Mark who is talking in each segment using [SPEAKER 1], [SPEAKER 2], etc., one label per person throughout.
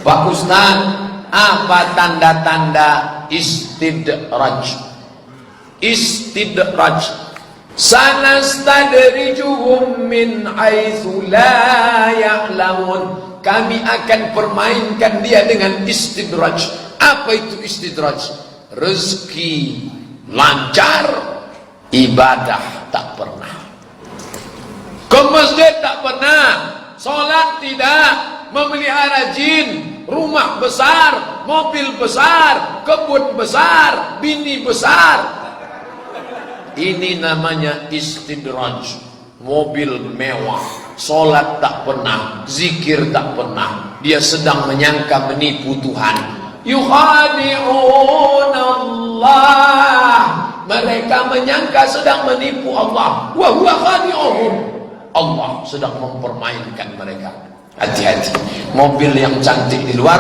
[SPEAKER 1] Pak Ustaz, apa tanda-tanda istidraj? Istidraj, sanastadrijuhum min haitsu la ya'lamun. Kami akan permainkan dia dengan istidraj. Apa itu istidraj? Rezeki lancar, ibadah tak pernah. Ke masjid tak pernah, sholat tidak, memelihara jin, rumah besar, mobil besar, kebun besar, bini besar. Ini namanya istidraj. Mobil mewah, sholat tak pernah, zikir tak pernah. Dia sedang menyangka menipu Tuhan. Yukhadi'un Allah, mereka menyangka sedang menipu Allah. Wa huwa khadi'uhum, Allah sedang mempermainkan mereka. Hati-hati, mobil yang cantik di luar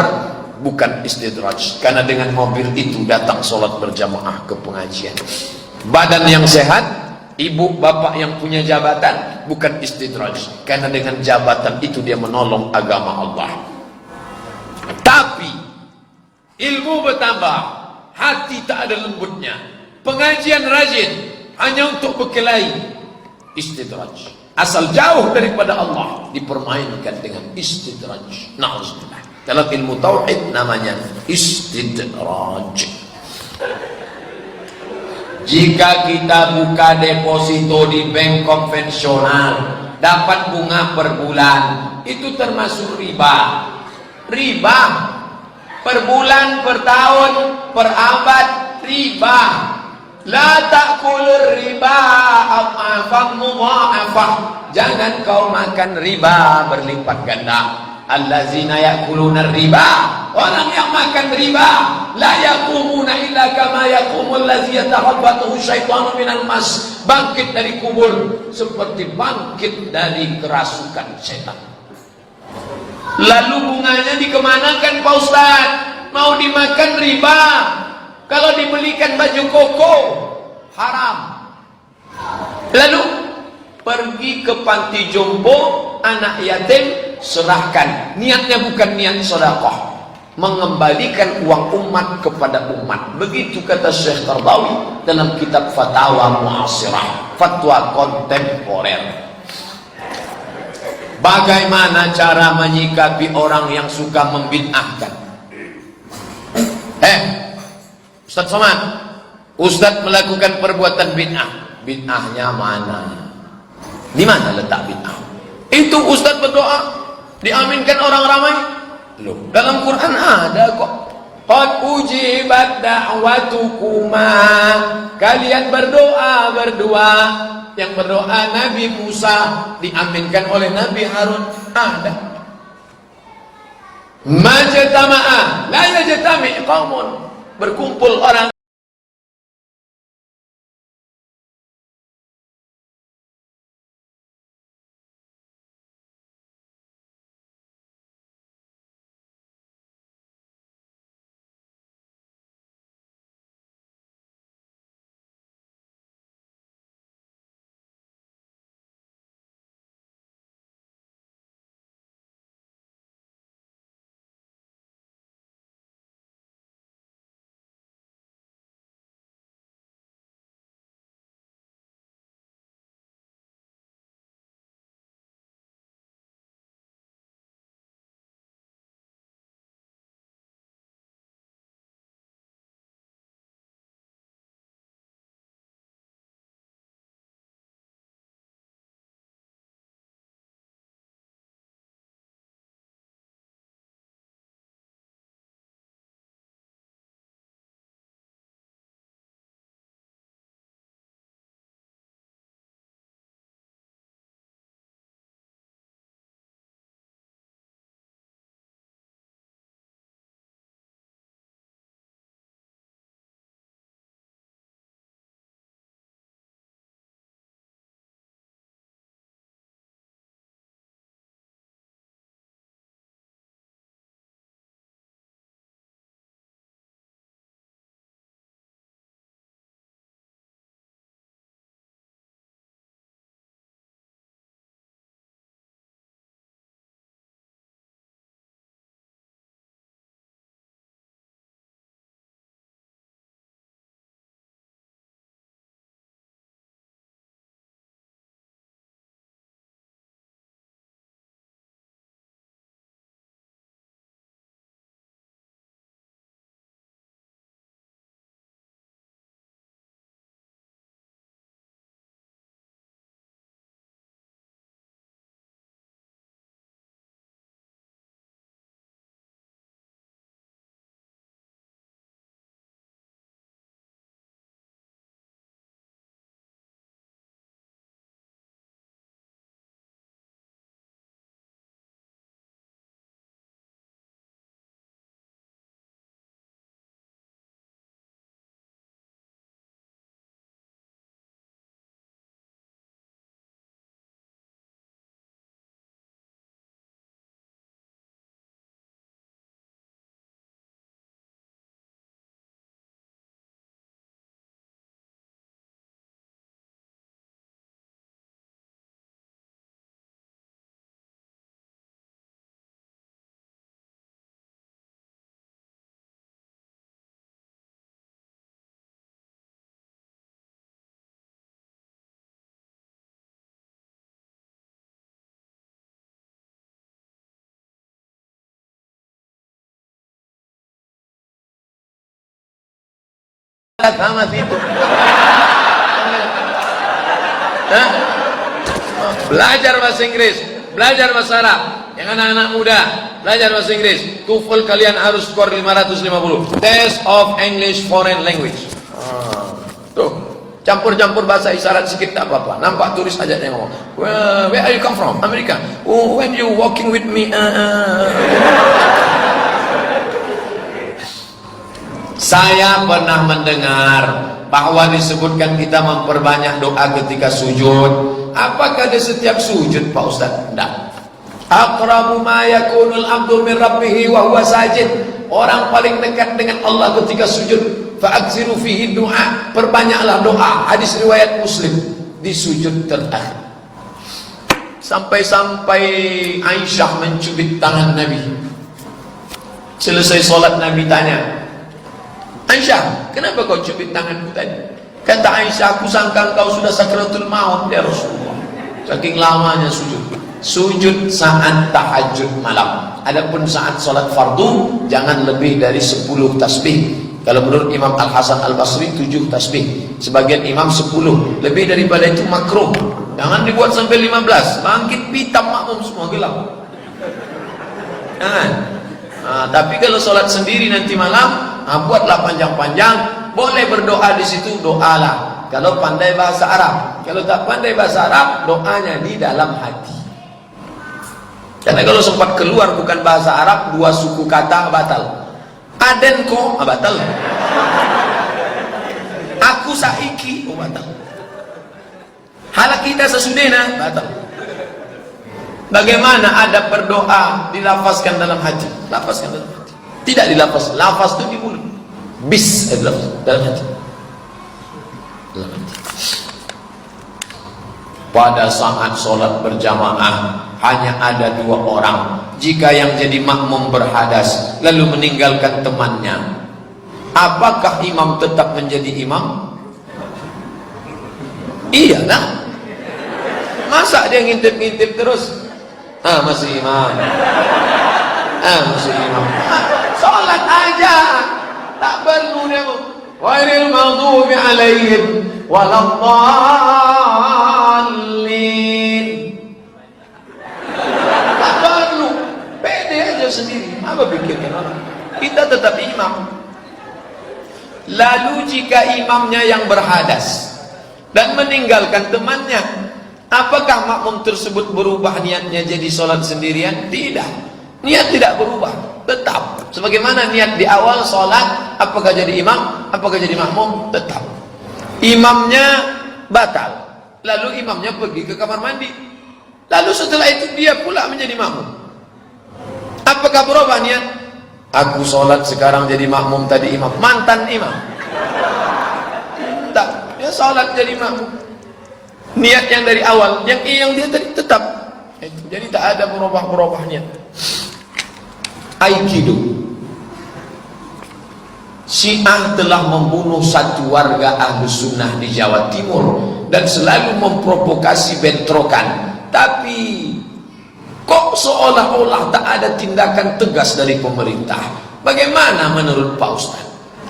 [SPEAKER 1] bukan istidraj, karena dengan mobil itu datang sholat berjamaah ke pengajian. Badan yang sehat, ibu bapak yang punya jabatan, bukan istidraj, karena dengan jabatan itu dia menolong agama Allah. Tapi ilmu bertambah, hati tak ada lembutnya, pengajian rajin hanya untuk berkelahi, istidraj. Asal jauh daripada Allah, dipermainkan dengan istidraj. Na'udzubillah. Dalam ilmu tauhid namanya istidraj. Jika kita buka deposito di bank konvensional, dapat bunga per bulan, itu termasuk riba. Riba per bulan, per tahun, per abad, riba. La ta'kul riba adhafan mudha'afah. Jangan kau makan riba berlipat ganda. Allazina ya'kuluna riba, orang yang makan riba, la yaqumuna illa kama yaqumul ladzi yatakhabbathu syaitanu minal mas. Bangkit dari kubur seperti bangkit dari kerasukan setan. Lalu bunganya dikemanakan Pak Ustaz? Mau dimakan riba. Kalau dibelikan baju koko, haram. Lalu pergi ke panti jompo, anak yatim, serahkan. Niatnya bukan niat sedekah, mengembalikan uang umat kepada umat. Begitu kata Syekh Qardawi dalam kitab Fatawa Mu'asirah, fatwa kontemporer. Bagaimana cara menyikapi orang yang suka membid'ahkan? Ustaz Somad, Ustaz melakukan perbuatan bid'ah. Bid'ahnya mana? Di mana letak bid'ah? Itu Ustaz berdoa, diaminkan orang ramai. Loh, dalam Quran ada kok. Qad ujibat da'watukuma. Kalian berdoa berdua. Yang berdoa Nabi Musa diaminkan oleh Nabi Harun. Ada. Majtama'a la yajtami' qaumun. Berkumpul orang Gath Hamas itu. Hah? Belajar bahasa Inggris, belajar bahasa Arab. Yang anak-anak muda belajar bahasa Inggris, TOEFL kalian harus skor 550. Test of English Foreign Language. Tuh, campur-campur bahasa isyarat sedikit tak apa-apa. Nampak turis aja dia ngomong. Where are you come from? Amerika. Oh, when you walking with me. Saya pernah mendengar bahwa disebutkan kita memperbanyak doa ketika sujud. Apakah di setiap sujud, Pak Ustaz? Tidak. Aqrabu ma yakunul abdu min rabbih wa huwa sajid. Orang paling dekat dengan Allah ketika sujud. Fa'aksiru fihi du'a. Perbanyaklah doa. Hadis riwayat Muslim di sujud terakhir. Sampai-sampai Aisyah mencubit tangan Nabi. Selesai solat Nabi tanya, Aisyah, kenapa kau cubit tanganku tadi? Kata Aisyah, aku sangka kau sudah sakratul maut ya Rasulullah. Saking lamanya sujud. Sujud saat tahajud malam. Adapun saat solat fardu, jangan lebih dari 10 tasbih. Kalau menurut Imam Al-Hasan Al-Basri 7 tasbih. Sebagian imam 10. Lebih daripada itu makruh. Jangan dibuat sampai 15. Bangkit pitam makmum semua gelap. Jangan. Tapi kalau solat sendiri nanti malam, buatlah panjang-panjang. Boleh berdoa di situ, doalah. Kalau pandai bahasa Arab. Kalau tak pandai bahasa Arab, doanya di dalam hati. Karena kalau sempat keluar bukan bahasa Arab, 2 suku kata batal. Aden ko batal. Aku saiki batal. Halak kita sesudena batal. Bagaimana adab berdoa dilafazkan dalam hati? Lafazkan dalam hati. Tidak dilafaz. Lafaz itu di mulut. Bis adalah dalam hati. Dalam hati. Pada saat sholat berjamaah hanya ada 2 orang. Jika yang jadi makmum berhadas lalu meninggalkan temannya, apakah imam tetap menjadi imam? Iya nah. Masa dia ngintip-ngintip terus? Masih imam. Masih imam. Salat aja. Tak perlu dia. Ghairil maghdubi alaihim waladdallin. Tak perlu. Pede aja sendiri. Apa pikirkan orang? Kita tetap imam. Lalu jika imamnya yang berhadas dan meninggalkan temannya, apakah makmum tersebut berubah niatnya jadi sholat sendirian? Tidak. Niat tidak berubah. Tetap. Sebagaimana niat di awal sholat, apakah jadi imam, apakah jadi makmum? Tetap. Imamnya batal. Lalu imamnya pergi ke kamar mandi. Lalu setelah itu dia pula menjadi makmum. Apakah berubah niat? Aku sholat sekarang jadi makmum, tadi imam. Mantan imam. Tak. Dia sholat jadi makmum. Niat yang dari awal, yang dia tadi tetap. Jadi tak ada berubah-berubah niat. Aikido. Syiah telah membunuh 1 warga Ahlus Sunnah di Jawa Timur dan selalu memprovokasi bentrokan. Tapi kok seolah-olah tak ada tindakan tegas dari pemerintah? Bagaimana menurut Pak Ustaz?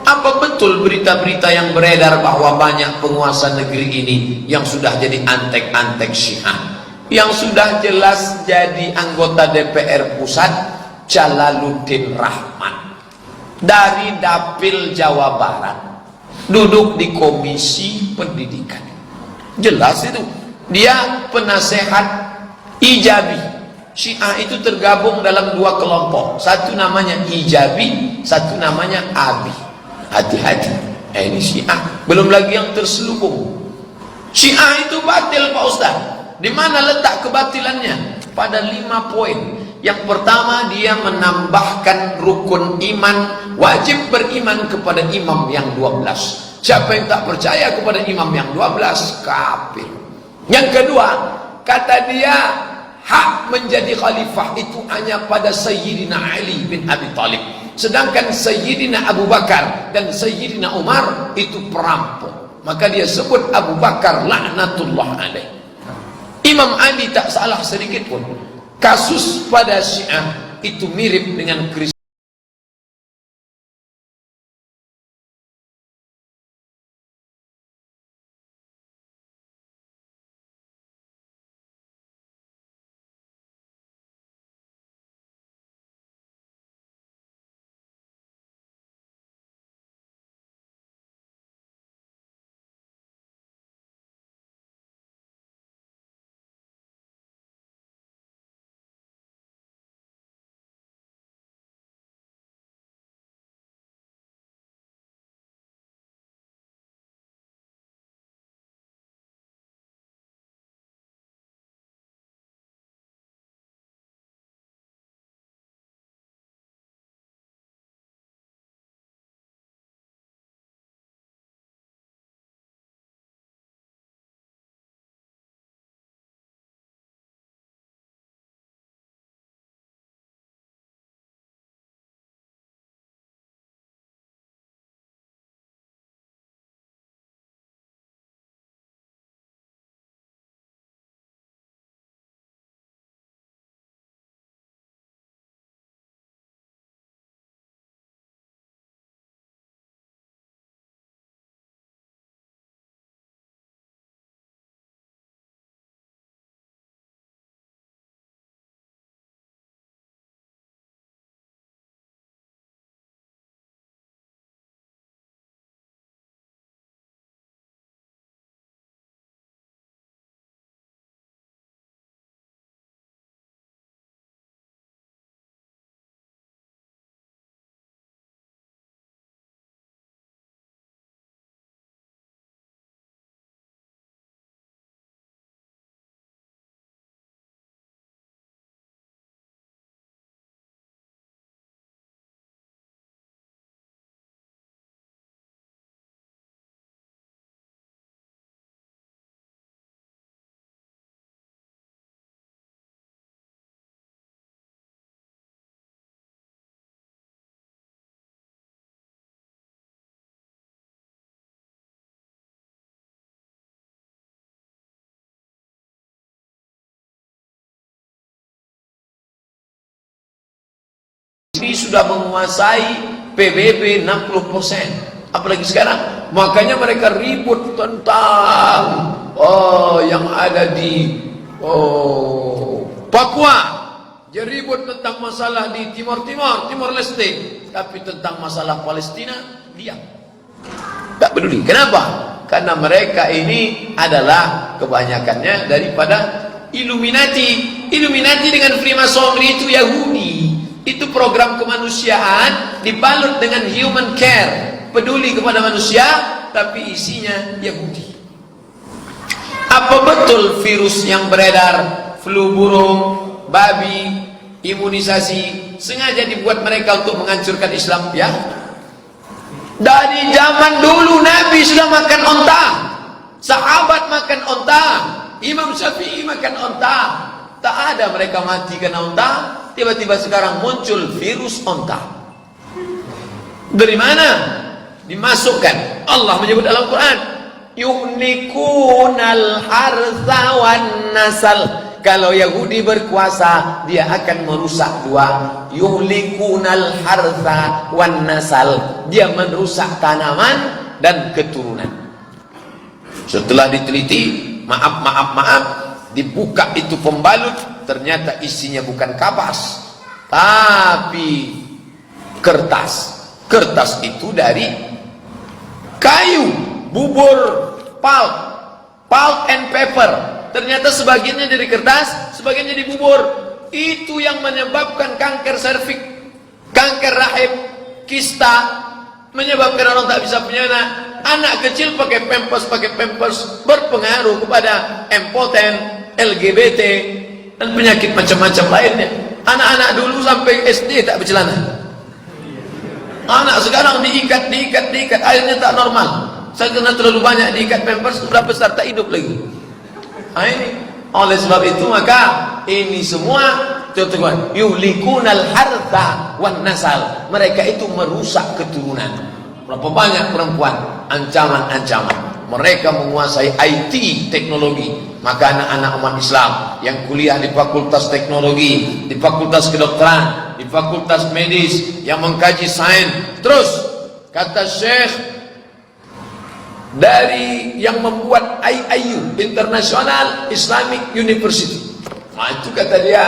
[SPEAKER 1] Apa betul berita-berita yang beredar bahwa banyak penguasa negeri ini yang sudah jadi antek-antek Syiah, yang sudah jelas jadi anggota DPR pusat? Jalaluddin Rahman dari Dapil Jawa Barat duduk di Komisi Pendidikan. Jelas itu. Dia penasehat Ijabi. Syiah itu tergabung dalam 2 kelompok. Satu namanya Ijabi, satu namanya Abi. Hati-hati. Ini Syiah. Belum lagi yang terselubung. Syiah itu batil Pak Ustaz. Di mana letak kebatilannya? Pada 5 poin. Yang pertama, dia menambahkan rukun iman, wajib beriman kepada imam yang 12. Siapa yang tak percaya kepada imam yang 12, kafir. Yang kedua, kata dia, hak menjadi khalifah itu hanya pada Sayyidina Ali bin Abi Thalib. Sedangkan Sayyidina Abu Bakar dan Sayyidina Umar itu perampok. Maka dia sebut Abu Bakar laknatullah alaih. Imam Ali tak salah sedikit pun. Kasus pada Syiah itu mirip dengan Kristen. ini sudah menguasai PBB 60%. Apalagi sekarang, makanya mereka ribut tentang yang ada di Papua. Dia ribut tentang masalah di Timor Leste, tapi tentang masalah Palestina diam, tak peduli. Kenapa? Karena mereka ini adalah kebanyakannya daripada Illuminati. Illuminati dengan Freemasonry itu Yahudi. Itu program kemanusiaan dibalut dengan human care, peduli kepada manusia, tapi isinya Yahudi. Apa betul virus yang beredar, flu burung, babi, imunisasi, sengaja dibuat mereka untuk menghancurkan Islam? Ya. Dari zaman dulu Nabi sudah makan onta, sahabat makan onta, Imam Syafi'i makan onta. Tak ada mereka mati karena onta. Tiba-tiba sekarang muncul virus onta. Dari mana? Dimasukkan. Allah menyebut dalam Quran, yuhlikunal harsa wan nasal. Kalau Yahudi berkuasa, dia akan merusak dua. Yuhlikunal harsa wan nasal. Dia merusak tanaman dan keturunan. Setelah diteliti, maaf, dibuka itu pembalut, ternyata isinya bukan kapas, tapi kertas. Kertas itu dari kayu, bubur, pulp and paper. Ternyata sebagiannya dari kertas, sebagiannya dari bubur. Itu yang menyebabkan kanker serviks, kanker rahim, kista, menyebabkan orang tak bisa punya anak. Anak kecil pakai pampers berpengaruh kepada impoten, LGBT, dan penyakit macam-macam lainnya. Anak-anak dulu sampai SD tak bercelana. Anak sekarang diikat, akhirnya tak normal. Saya kena terlalu banyak diikat pampers, sudah besar tak hidup lagi. Ini oleh sebab itu maka ini semua contohnya yuhlikunal harta wan nasal. Mereka itu merusak keturunan. Berapa banyak perempuan ancaman-ancaman. Mereka menguasai IT teknologi. Maka anak-anak umat Islam yang kuliah di fakultas teknologi, di fakultas kedokteran, di fakultas medis, yang mengkaji sains, terus kata Syekh dari yang membuat IIU, International Islamic University, nah itu kata dia,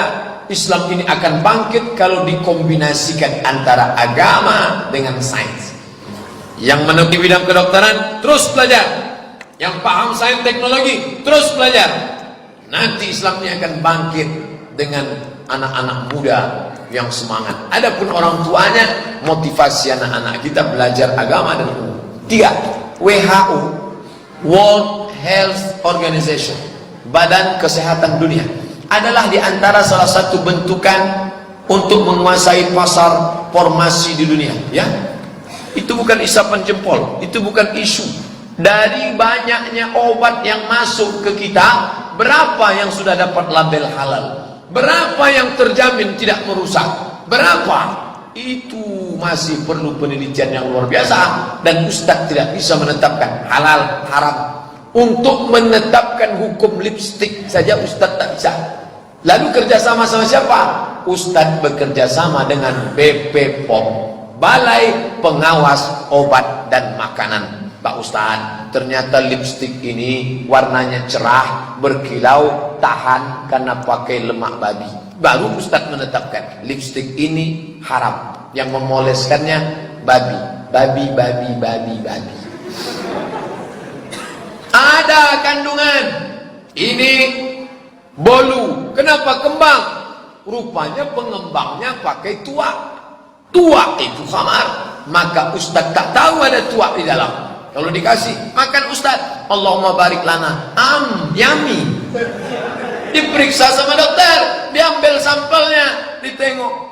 [SPEAKER 1] Islam ini akan bangkit kalau dikombinasikan antara agama dengan sains. Yang menekuni bidang kedokteran terus belajar, yang paham sains teknologi terus belajar. Nanti Islam ini akan bangkit dengan anak-anak muda yang semangat. Adapun orang tuanya, motivasi anak-anak kita belajar agama dan umum. 3. WHO, World Health Organization, Badan Kesehatan Dunia, adalah diantara salah satu bentukan untuk menguasai pasar farmasi di dunia. Ya, itu bukan isapan jempol, itu bukan isu. Dari banyaknya obat yang masuk ke kita, berapa yang sudah dapat label halal? Berapa yang terjamin tidak merusak? Berapa? Itu masih perlu penelitian yang luar biasa. Dan Ustadz tidak bisa menetapkan halal, haram. Untuk menetapkan hukum lipstik saja Ustadz tak bisa. Lalu kerjasama sama siapa? Ustadz bekerja sama dengan BPOM, Balai Pengawas Obat dan Makanan. Pak Ustadz, ternyata lipstik ini warnanya cerah, berkilau, tahan karena pakai lemak babi. Baru Ustadz menetapkan lipstik ini haram. Yang memoleskannya babi. Ada kandungan ini bolu. Kenapa kembang? Rupanya pengembangnya pakai tuak. Tuak itu khamar. Maka Ustadz tak tahu ada tuak di dalam. Kalau dikasih makan Ustadz, Allahumma barik lana, yummy. Diperiksa sama dokter, diambil sampelnya, ditengok,